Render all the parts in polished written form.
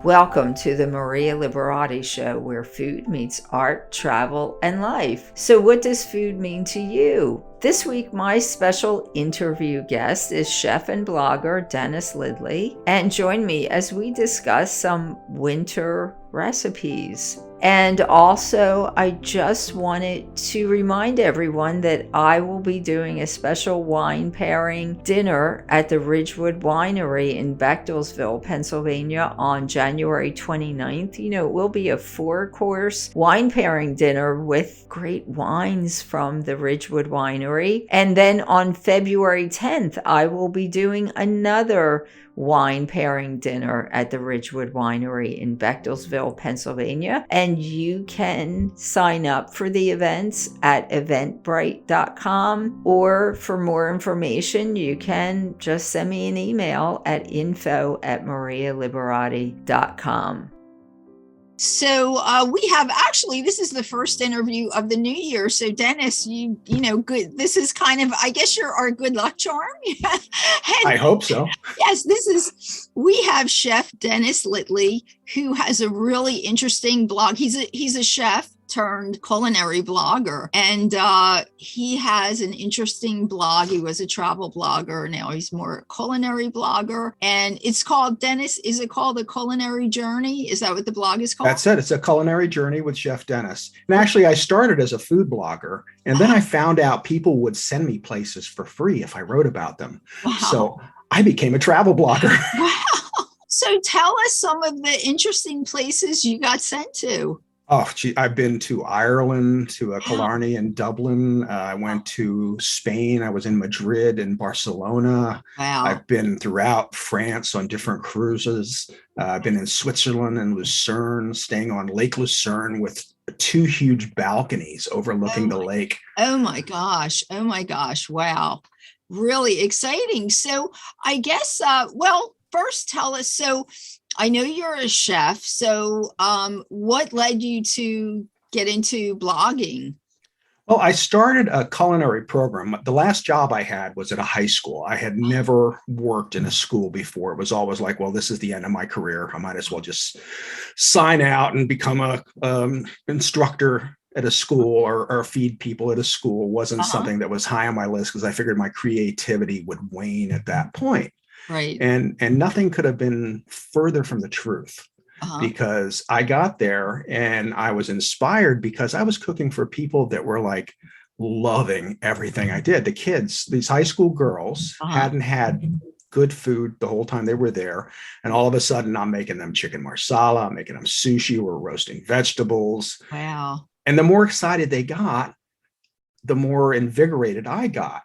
Welcome to the Maria Liberati Show, where food meets art, travel, and life. So what does food mean to you? This week, my special interview guest is chef and blogger Dennis Littley, and join me as we discuss some winter recipes. And also, I just wanted to remind everyone that I will be doing a special wine pairing dinner at the Ridgewood Winery in Bechtelsville, Pennsylvania on January 29th. It will be a 4-course wine pairing dinner with great wines from the Ridgewood Winery. And then on February 10th, I will be doing another wine pairing dinner at the Ridgewood Winery in Bechtelsville, Pennsylvania. And you can sign up for the events at eventbrite.com, or for more information, you can just send me an email at info@marialiberati.com. So we have actually, this is the first interview of the new year. So Dennis, you know, good. This is kind of, I guess you're our good luck charm. I hope so. Yes, we have Chef Dennis Littley, who has a really interesting blog. He's a chef turned culinary blogger, and he has an interesting blog. He was a travel blogger, now he's more a culinary blogger, and it's called, Dennis, is it called The Culinary Journey? Is that what the blog is called? That's it. It's a culinary journey with Chef Dennis. And actually, I started as a food blogger, and then I found out people would send me places for free if I wrote about them. Wow. So I became a travel blogger. Wow. So tell us some of the interesting places you got sent to. Oh, gee, I've been to Ireland, to a Killarney in Dublin. I went to Spain. I was in Madrid and Barcelona. Wow. I've been throughout France on different cruises. I've been in Switzerland and Lucerne, staying on Lake Lucerne with 2 huge balconies overlooking the lake. Oh my gosh. Oh my gosh. Wow. Really exciting. So I guess, first tell us, so I know you're a chef. So what led you to get into blogging? Well, I started a culinary program. The last job I had was at a high school. I had never worked in a school before. It was always like, well, this is the end of my career. I might as well just sign out and become a instructor at a school, or feed people at a school. Wasn't something that was high on my list, because I figured my creativity would wane at that point. Right. And nothing could have been further from the truth, because I got there and I was inspired because I was cooking for people that were like loving everything I did. The kids, these high school girls, hadn't had good food the whole time they were there. And all of a sudden I'm making them chicken marsala, I'm making them sushi, we're roasting vegetables. Wow. And the more excited they got, the more invigorated I got.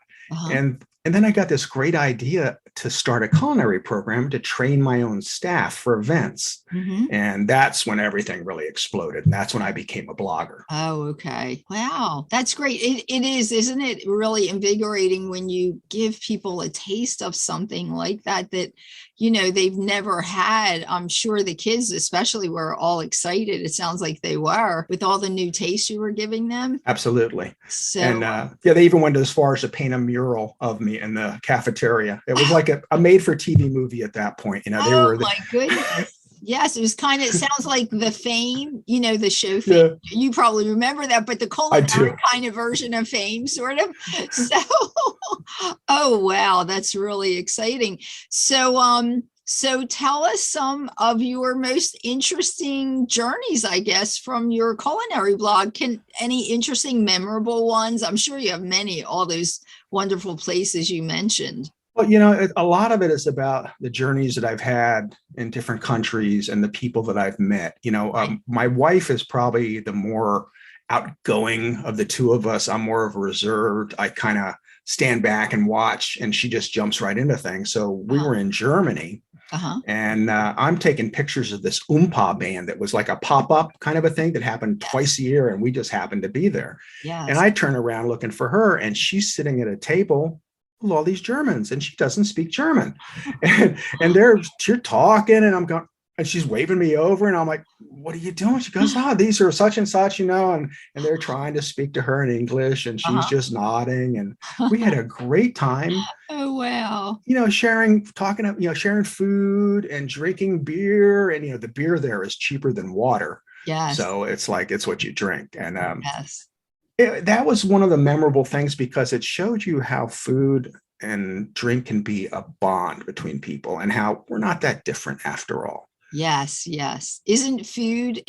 And then I got this great idea to start a culinary program to train my own staff for events. And that's when everything really exploded. And that's when I became a blogger. Oh, okay. Wow. That's great. It is, isn't it really invigorating when you give people a taste of something like that, they've never had. I'm sure the kids especially were all excited. It sounds like they were, with all the new tastes you were giving them. Absolutely. So, and they even went as far as to paint a mural of me in the cafeteria. It was like a made-for-TV movie at that point. They were. My goodness. Yes, it sounds like the Fame, the show Fame. Yeah. You probably remember that, but the culinary kind of version of Fame, sort of. So, oh, wow, that's really exciting. So tell us some of your most interesting journeys, I guess, from your culinary blog. Any interesting, memorable ones? I'm sure you have many, all those wonderful places you mentioned. Well, a lot of it is about the journeys that I've had in different countries and the people that I've met. My wife is probably the more outgoing of the two of us. I'm more of a reserved. I kind of stand back and watch, and she just jumps right into things. So we were in Germany. And I'm taking pictures of this Oompa band that was like a pop-up kind of a thing that happened twice a year, and we just happened to be there. Yes. And I turn around looking for her, and she's sitting at a table with all these Germans, and she doesn't speak German. And you're talking, and I'm going, and she's waving me over, and I'm like, what are you doing? She goes, oh, these are such and such, and they're trying to speak to her in English, and she's Uh-huh. just nodding. And we had a great time, Oh, wow. sharing food and drinking beer. And, the beer there is cheaper than water. Yes. So it's like, it's what you drink. And Yes. that was one of the memorable things because it showed you how food and drink can be a bond between people and how we're not that different after all. Yes, yes. Isn't food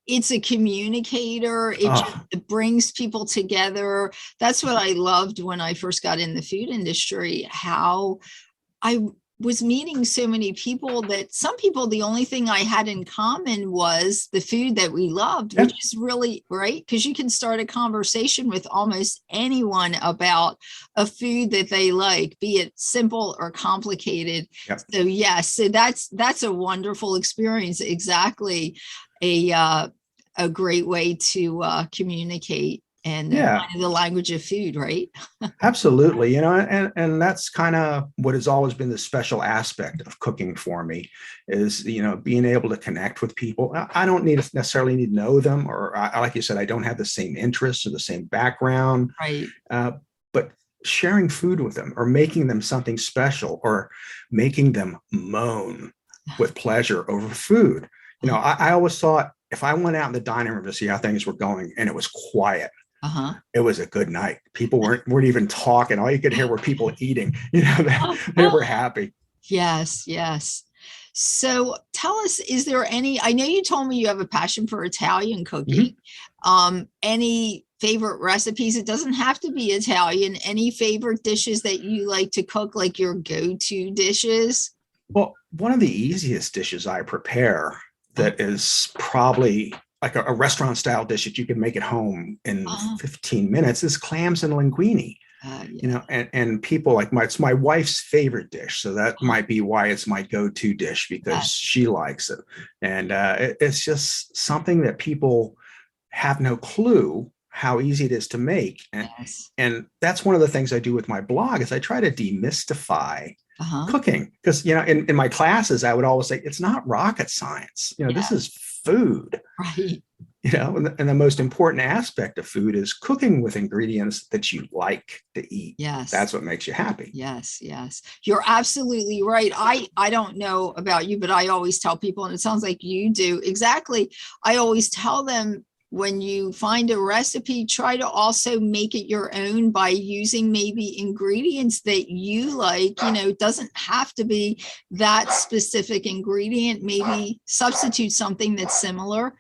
it's a communicator. Oh, It brings people together. That's what I loved when I first got in the food industry, how I was meeting so many people that some people, the only thing I had in common was the food that we loved, yeah, which is really right. Because you can start a conversation with almost anyone about a food that they like, be it simple or complicated. yeah, So yes, so that's a wonderful experience. Exactly. A great way to communicate and yeah. kind of the language of food, right? Absolutely. And that's kind of what has always been the special aspect of cooking for me is, being able to connect with people. I don't necessarily need to know them, or like you said, I don't have the same interests or the same background, Right. but sharing food with them or making them something special or making them moan with pleasure over food. I always thought if I went out in the dining room to see how things were going and it was quiet, Uh-huh. it was a good night. People weren't even talking. All you could hear were people eating. They were happy. Yes, yes. So tell us, is there any, I know you told me you have a passion for Italian cooking. Mhm. Any favorite recipes? It doesn't have to be Italian. Any favorite dishes that you like to cook, like your go-to dishes? Well, one of the easiest dishes I prepare that is probably like a restaurant style dish that you can make at home in Uh, 15 minutes is clams and linguine. yeah. And people like it's my wife's favorite dish, so that might be why it's my go-to dish because Yes, she likes it. And it's just something that people have no clue how easy it is to make. yes. And that's one of the things I do with my blog is I try to demystify Uh-huh. cooking because in my classes I would always say it's not rocket science. This Yes, is food. right. And the most important aspect of food is cooking with ingredients that you like to eat. Yes. That's what makes you happy. Yes, yes. You're absolutely right. I don't know about you, but I always tell people, and it sounds like you do exactly. I always tell them when you find a recipe, try to also make it your own by using maybe ingredients that you like. It doesn't have to be that specific ingredient. Maybe substitute something that's similar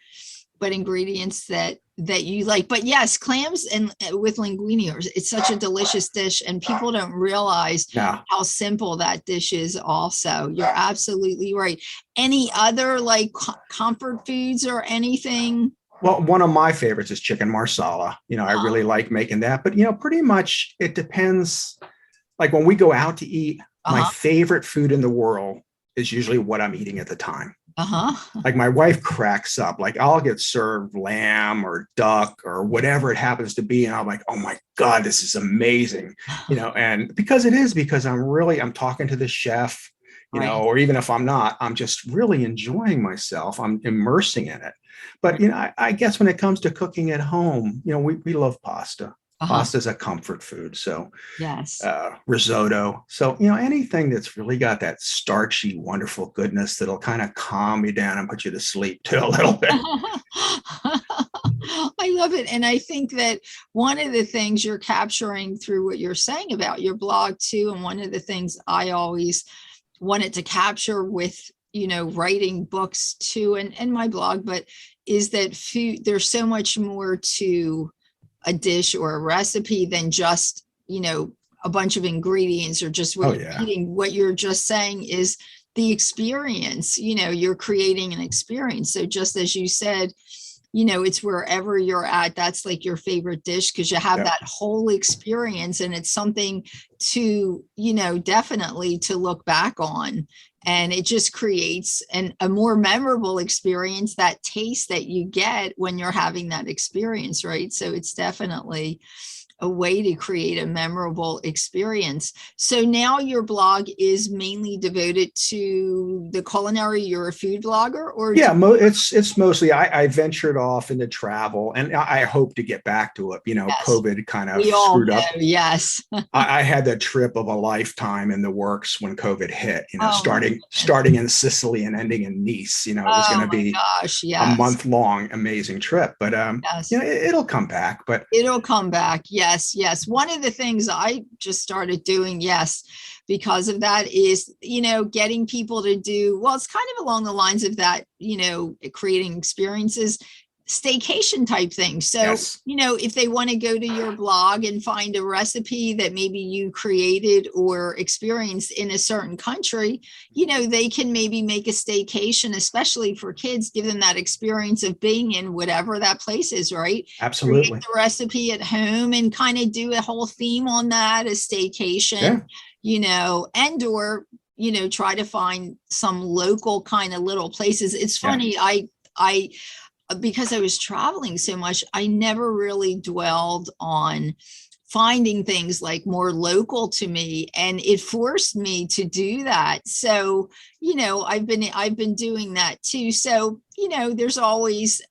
but ingredients that you like. But yes, clams and with linguine, it's such a delicious dish, and people don't realize Now, how simple that dish is. Also, you're absolutely right. Any other like comfort foods or anything? well, one of my favorites is chicken marsala. I really like making that, but pretty much it depends. Like when we go out to eat, my Uh-huh. favorite food in the world is usually what I'm eating at the time. Uh-huh. Like my wife cracks up. Like I'll get served lamb or duck or whatever it happens to be, and I'm like, oh my god, this is amazing. And because I'm talking to the chef, Right. or even if I'm not, I'm just really enjoying myself. I'm immersing in it. But Right. I guess when it comes to cooking at home, we love pasta. Uh-huh. Pasta is a comfort food. So Yes. risotto. So, anything that's really got that starchy, wonderful goodness that'll kind of calm you down and put you to sleep too a little bit. I love it. And I think that one of the things you're capturing through what you're saying about your blog too, and one of the things I always wanted to capture with, writing books too, and my blog, but is that food, there's so much more to a dish or a recipe than just, a bunch of ingredients or just what Oh, you're yeah. eating. What you're just saying is the experience, you're creating an experience. So just as you said, it's wherever you're at, that's like your favorite dish because you have Yeah. that whole experience and it's something to, definitely to look back on. And it just creates a more memorable experience, that taste that you get when you're having that experience, right? So it's definitely a way to create a memorable experience. So now your blog is mainly devoted to the culinary. You're a food blogger, or Yeah, it's mostly I ventured off into travel, and I hope to get back to it. yes, COVID kind of we all screwed know. up. Yes. I had the trip of a lifetime in the works when COVID hit. Oh my goodness. Starting in Sicily and ending in Nice. It was going Oh to my be gosh. a Yes. month long, amazing trip. But Yes. it'll come back. But It'll come back. Yes, yes. One of the things I just started doing, yes, because of that is, getting people to do, well, it's kind of along the lines of that, creating experiences, staycation type things. So, yes, if they want to go to your blog and find a recipe that maybe you created or experienced in a certain country, they can maybe make a staycation, especially for kids, give them that experience of being in whatever that place is, right? Create absolutely. the recipe at home and kind of do a whole theme on that, a staycation, Yeah, and or try to find some local kind of little places. It's yeah. funny, I because I was traveling so much, I never really dwelled on finding things like more local to me, and it forced me to do that. So, I've been doing that too. So, there's always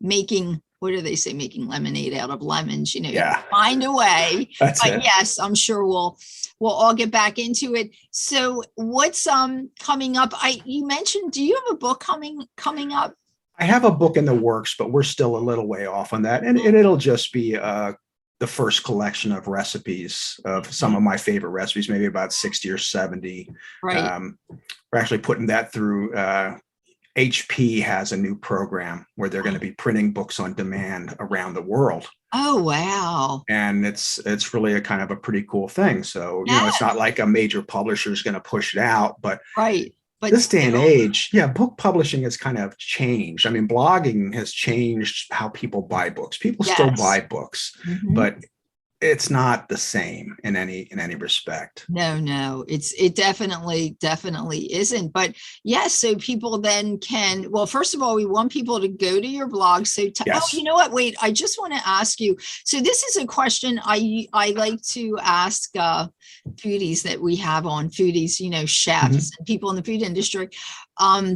making, what do they say, making lemonade out of lemons, you Yeah, find a way. that's But it. yes, I'm sure we'll all get back into it. So what's coming up? You mentioned, do you have a book coming up? I have a book in the works, but we're still a little way off on that. And it'll just be the first collection of recipes of some of my favorite recipes, maybe about 60 or 70. Right. We're actually putting that through. HP has a new program where they're going to be printing books on demand around the world. Oh, wow. And it's really a kind of a pretty cool thing. So, it's Yes, not like a major publisher is going to push it out, but right. But this day and still, age, yeah, book publishing has kind of changed. I mean, blogging has changed how people buy books. People still yes. buy books, Mhm. but it's not the same in any respect. No, it definitely isn't. But yes, so people then can, well, first of all, we want people to go to your blog. So, oh, you Yes. know what? Wait, I just want to ask you. So this is a question I like to ask foodies that we have on, foodies, Mhm. chefs and people in the food industry,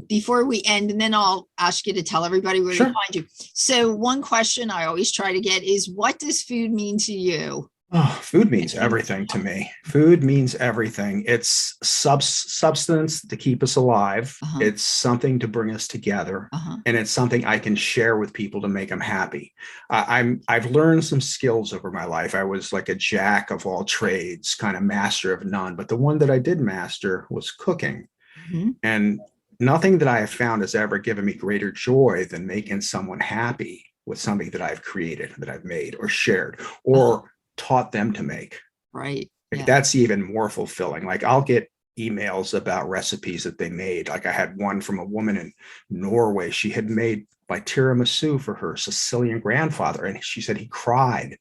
before we end, and then I'll ask you to tell everybody where they Sure. find you. So one question I always try to get is, what does food mean to you? Oh, food means If you, everything to me. Food means everything. It's substance to keep us alive. uh-huh, It's something to bring us together, uh-huh. and it's something I can share with people to make them happy. I've learned some skills over my life. I was like a jack of all trades, kind of master of none. But the one that I did master was cooking, Mhm. and nothing that I have found has ever given me greater joy than making someone happy with something that I've created, that I've made, or shared, Uh-huh. or taught them to make. Right. Like, Yeah. that's even more fulfilling. Like, I'll get emails about recipes that they made. Like, I had one from a woman in Norway. She had made like tiramisu for her Sicilian grandfather, and she said he cried.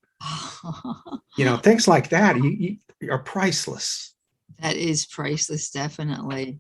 Things like that you are priceless. That is priceless, definitely.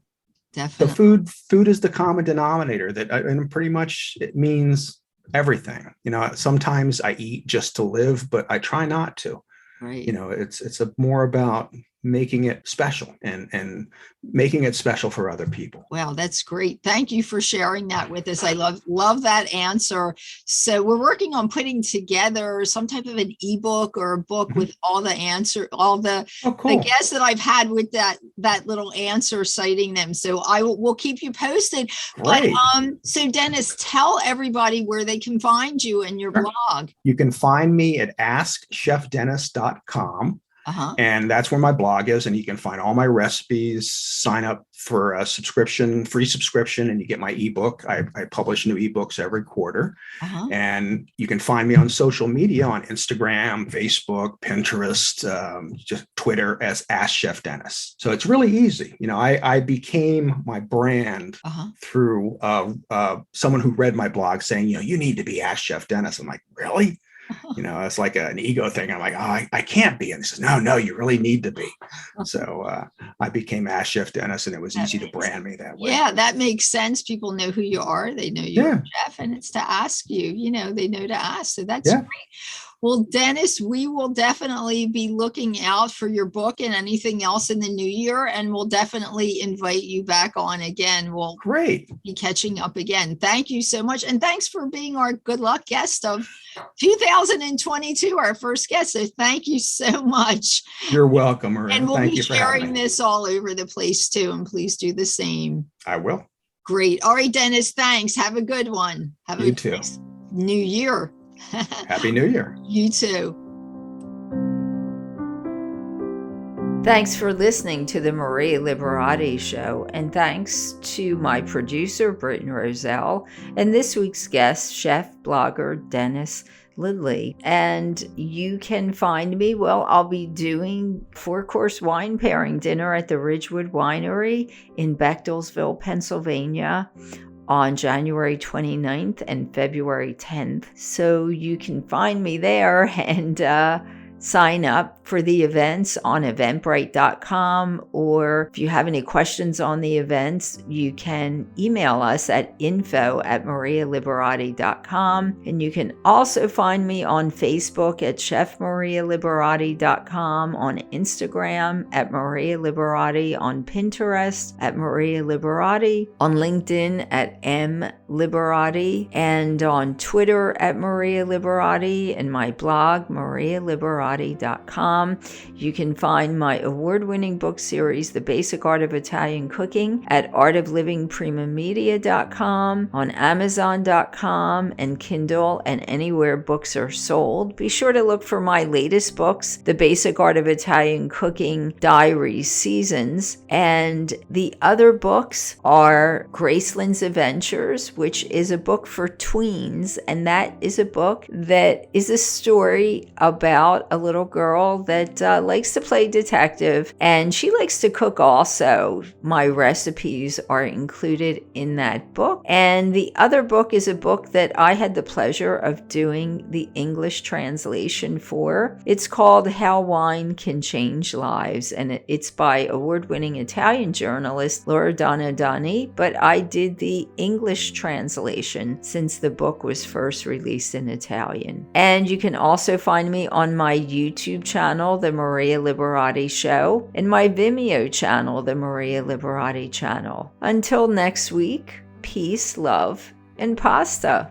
The Definitely. food is the common denominator that, and pretty much it means everything. Sometimes I eat just to live, but I try not to. Right. It's more about making it special and making it special for other people. Wow, that's great. Thank you for sharing that with us. I love that answer. So we're working on putting together some type of an ebook or a book Mhm. with all the answer, all Oh, the cool. guests that I've had with that little answer, citing them. So will keep you posted. But Great. so Dennis, tell everybody where they can find you and your Sure. blog. You can find me at askchefdennis.com. Uh-huh. And that's where my blog is. And you can find all my recipes, sign up for a free subscription, and you get my ebook. I publish new ebooks every quarter. Uh-huh. And you can find me on social media on Instagram, Facebook, Pinterest, just Twitter as Ask Chef Dennis. So it's really easy. I became my brand Uh-huh. through someone who read my blog saying, you need to be Ask Chef Dennis. I'm like, really? It's like an ego thing. I'm like, oh, I can't be. And he says, no, you really need to be. So I became Ask Chef Dennis, and it was That easy to makes, brand me that way. yeah, that makes sense. People know who you are. They know you're Yeah. a chef, and it's to ask you, they know to ask. So that's Yeah. great. Well, Dennis, we will definitely be looking out for your book and anything else in the new year, and we'll definitely invite you back on again. We'll Great. be catching up again. Thank you so much. And thanks for being our good luck guest of 2022, our first guest. So thank you so much. You're welcome, Maria. And we'll Thank be you for having sharing me. this all over the place too. And please do the same. I will. Great. All right, Dennis, thanks. Have a good one. Have You a too. nice New Year. Happy New Year. You too. Thanks for listening to the Maria Liberati Show, and thanks to my producer, Britton Roselle, and this week's guest, chef, blogger, Dennis Littley. And you can find me, I'll be doing 4-course wine pairing dinner at the Ridgewood Winery in Bechtelsville, Pennsylvania, on January 29th and February 10th. So you can find me there and sign up for the events on eventbrite.com, or if you have any questions on the events, you can email us at info@marialiberati.com. And you can also find me on Facebook at chefmarialiberati.com, on Instagram at Maria Liberati, on Pinterest at Maria Liberati, on LinkedIn at M Liberati, and on Twitter at Maria Liberati, and my blog, marialiberati.com. You can find my award-winning book series, The Basic Art of Italian Cooking, at artoflivingprimamedia.com, on amazon.com, and Kindle, and anywhere books are sold. Be sure to look for my latest books, The Basic Art of Italian Cooking, Diaries, Seasons, and the other books are Graceland's Adventures, which is a book for tweens, and that is a book that is a story about a little girl that likes to play detective, and she likes to cook also. My recipes are included in that book. And the other book is a book that I had the pleasure of doing the English translation for. It's called How Wine Can Change Lives, and it's by award-winning Italian journalist Loredana Dani, but I did the English translation since the book was first released in Italian. And you can also find me on my YouTube channel, The Maria Liberati Show, and my Vimeo channel, The Maria Liberati Channel. Until next week, peace, love, and pasta.